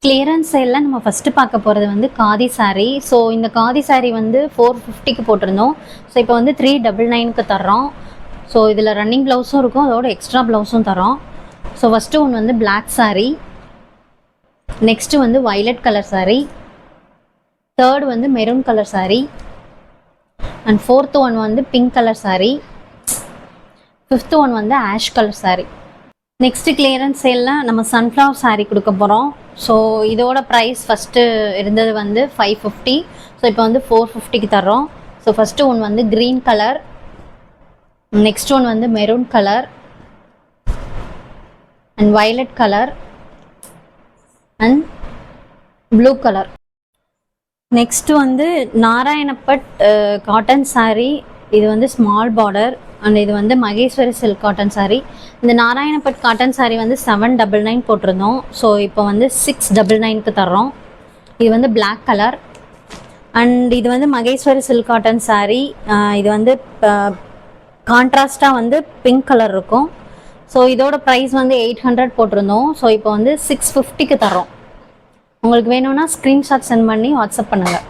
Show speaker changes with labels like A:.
A: Clearance சேலில் நம்ம first பார்க்க போகிறது வந்து காதி saree. ஸோ இந்த காதி saree வந்து 450க்கு போட்டிருந்தோம். ஸோ இப்போ வந்து 399க்கு தர்றோம். ஸோ இதில் ரன்னிங் ப்ளவுஸும் இருக்கும், அதோட எக்ஸ்ட்ரா ப்ளவுஸும் தரோம். ஸோ ஃபஸ்ட்டு ஒன்று வந்து பிளாக் saree, நெக்ஸ்ட்டு வந்து வயலட் கலர் saree, தேர்ட் வந்து maroon colour saree, and fourth one வந்து pink colour saree, fifth one வந்து ash colour saree. Next clearance சேலில் நம்ம சன்ஃப்ளவர் saree கொடுக்க போகிறோம். ஸோ இதோட ப்ரைஸ் ஃபஸ்ட்டு இருந்தது வந்து 550. ஸோ இப்போ வந்து 450க்கு தர்றோம். ஸோ ஃபஸ்ட்டு ஒன் வந்து க்ரீன் கலர், நெக்ஸ்ட் ஒன் வந்து maroon colour and violet colour and blue colour. Next வந்து நாராயணப்பட் காட்டன் saree. இது வந்து ஸ்மால் பார்டர் அண்ட் இது வந்து மகேஸ்வரி சில்க் காட்டன் saree. இந்த நாராயணப்பட் காட்டன் saree வந்து 799 போட்டிருந்தோம். ஸோ இப்போ வந்து 699க்கு தர்றோம். இது வந்து பிளாக் கலர் அண்ட் இது வந்து மகேஸ்வரி சில்க் காட்டன் saree. இது வந்து கான்ட்ராஸ்டாக வந்து பிங்க் கலர் இருக்கும். ஸோ இதோட ப்ரைஸ் வந்து 800 போட்டிருந்தோம். ஸோ இப்போ வந்து 650க்கு தர்றோம். உங்களுக்கு வேணும்னா ஸ்க்ரீன்ஷாட் சென்ட் பண்ணி வாட்ஸ்அப் பண்ணுங்கள்.